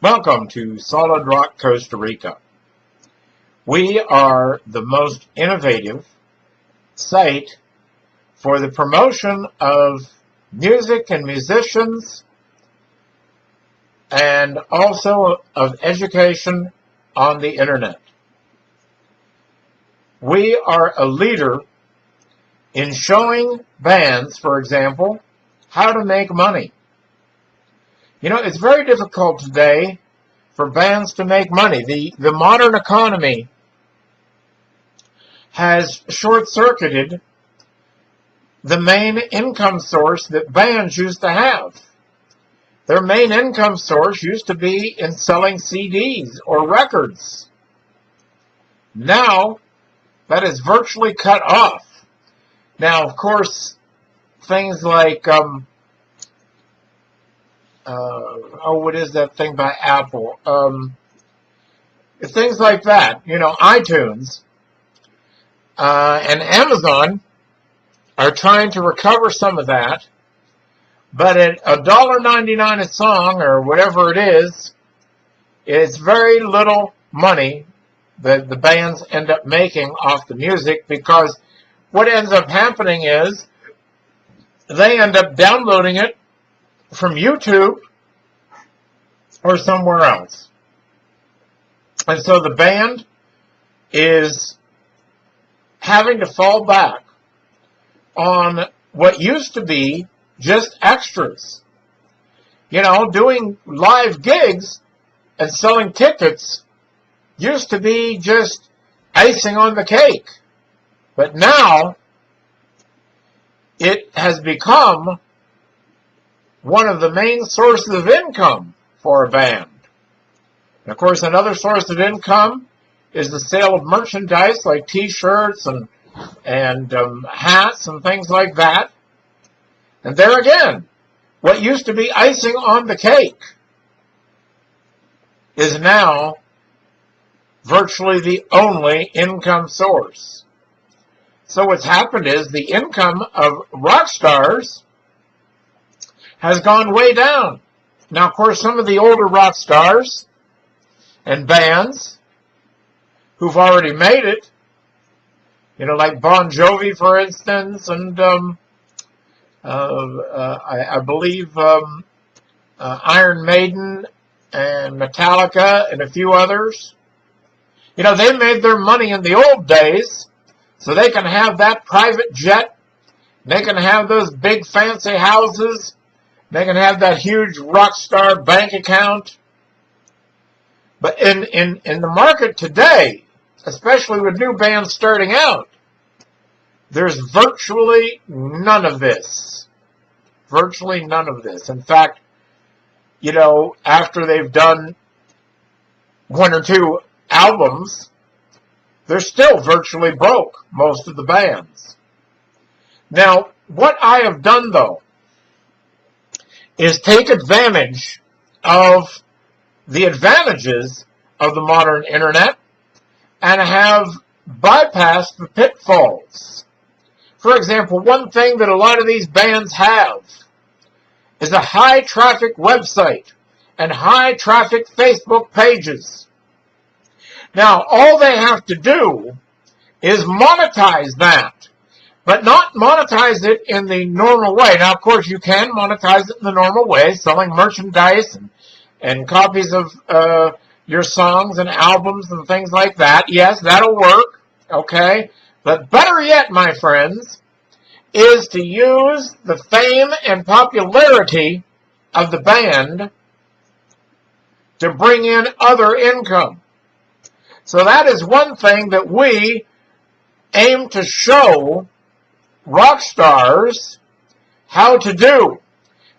Welcome to Solid Rock Costa Rica. We are the most innovative site for the promotion of music and musicians and also of education on the internet. We are a leader in showing bands, for example, how to make money. You know, it's very difficult today for bands to make money. The modern economy has short-circuited the main income source that bands used to have. Their main income source used to be in selling CDs or records. Now, that is virtually cut off. Now, of course, things like what is that thing by Apple? Things like that, you know, iTunes and Amazon are trying to recover some of that, but at $1.99 a song or whatever it is, it's very little money that the bands end up making off the music, because what ends up happening is they end up downloading it from YouTube or somewhere else. And so the band is having to fall back on what used to be just extras. You know, doing live gigs and selling tickets used to be just icing on the cake. But now it has become one of the main sources of income for a band. And of course, another source of income is the sale of merchandise like T-shirts and hats and things like that. And there again, what used to be icing on the cake is now virtually the only income source. So what's happened is the income of rock stars has gone way down. Now, of course, some of the older rock stars and bands who've already made it, you know, like Bon Jovi, for instance, and I believe Iron Maiden and Metallica and a few others, you know, they made their money in the old days, so they can have that private jet, they can have those big fancy houses, they can have that huge rock star bank account. But in the market today, especially with new bands starting out, there's virtually none of this. Virtually none of this. In fact, you know, after they've done one or two albums, they're still virtually broke, most of the bands. Now, what I have done, though, is take advantage of the advantages of the modern internet and have bypassed the pitfalls. For example, one thing that a lot of these bands have is a high-traffic website and high-traffic Facebook pages. Now, all they have to do is monetize that, but not monetize it in the normal way. Now, of course, you can monetize it in the normal way, selling merchandise and copies of your songs and albums and things like that. Yes, that'll work, okay? But better yet, my friends, is to use the fame and popularity of the band to bring in other income. So that is one thing that we aim to show rock stars how to do,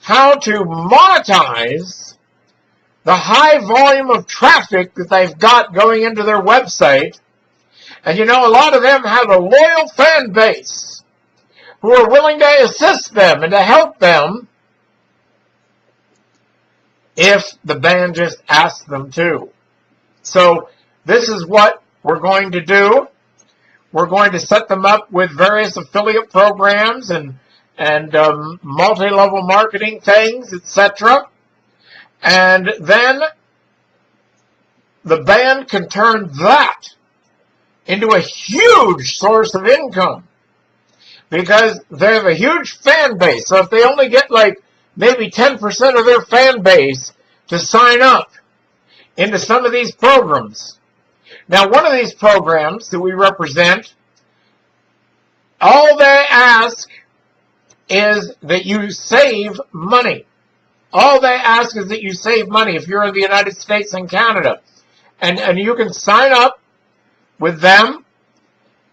how to monetize the high volume of traffic that they've got going into their website. And you know, a lot of them have a loyal fan base who are willing to assist them and to help them if the band just asks them to. So this is what we're going to do. We're going to set them up with various affiliate programs and multi-level marketing things, etc. And then the band can turn that into a huge source of income because they have a huge fan base. So if they only get like maybe 10% of their fan base to sign up into some of these programs. Now, one of these programs that we represent, all they ask is that you save money. All they ask is that you save money if you're in the United States and Canada. And you can sign up with them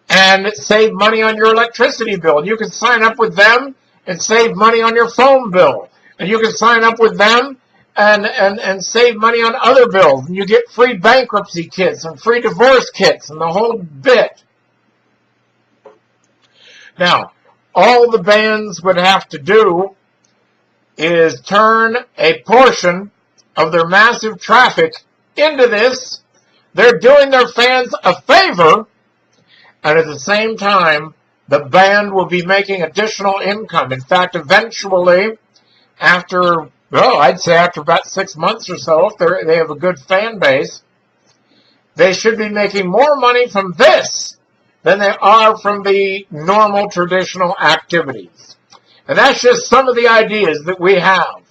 and save money on your electricity bill. And you can sign up with them and save money on your phone bill. And you can sign up with them and save money on other bills. And you get free bankruptcy kits and free divorce kits and the whole bit. Now, all the bands would have to do is turn a portion of their massive traffic into this. They're doing their fans a favor, and at the same time, the band will be making additional income. In fact, eventually, after, well, I'd say after about 6 months or so, if they have a good fan base, they should be making more money from this than they are from the normal traditional activities. And that's just some of the ideas that we have.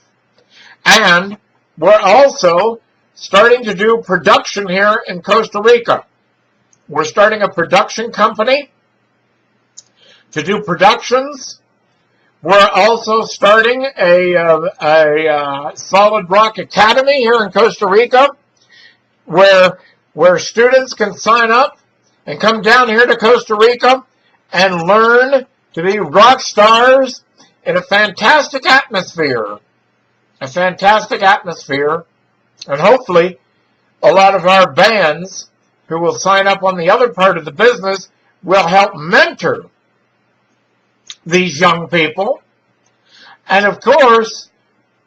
And we're also starting to do production here in Costa Rica. We're starting a production company to do productions. We're also starting a Solid Rock Academy here in Costa Rica where students can sign up and come down here to Costa Rica and learn to be rock stars in a fantastic atmosphere. A fantastic atmosphere. And hopefully, a lot of our bands who will sign up on the other part of the business will help mentor these young people. And of course,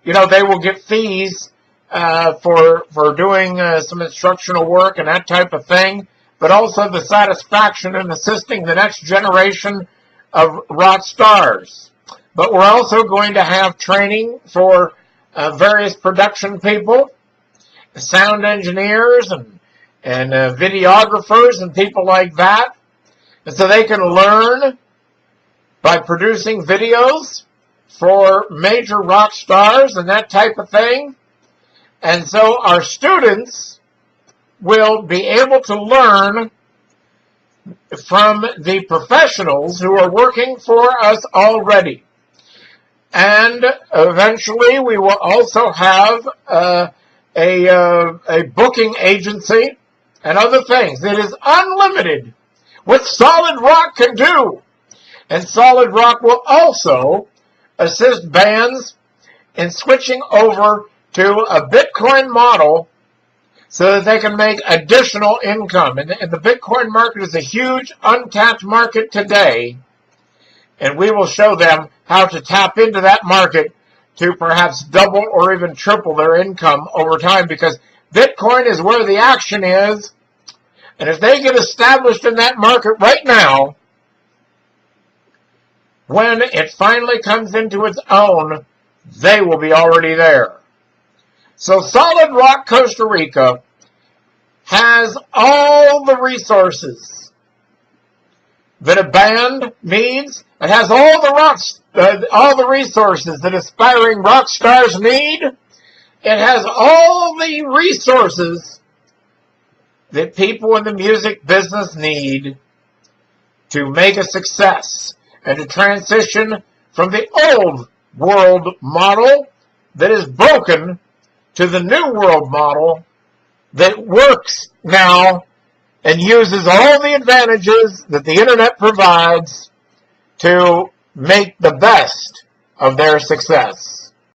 you know, they will get fees for doing some instructional work and that type of thing, but also the satisfaction in assisting the next generation of rock stars. But we're also going to have training for various production people, sound engineers and videographers and people like that. And so they can learn by producing videos for major rock stars and that type of thing. And so our students will be able to learn from the professionals who are working for us already. And eventually we will also have a booking agency and other things. It is unlimited what Solid Rock can do. And Solid Rock will also assist bands in switching over to a Bitcoin model so that they can make additional income. And the Bitcoin market is a huge untapped market today. And we will show them how to tap into that market to perhaps double or even triple their income over time, because Bitcoin is where the action is. And if they get established in that market right now, when it finally comes into its own, they will be already there. So Solid Rock Costa Rica has all the resources that a band needs. It has all the resources that aspiring rock stars need. It has all the resources that people in the music business need to make a success and to transition from the old world model that is broken to the new world model that works now and uses all the advantages that the internet provides to make the best of their success.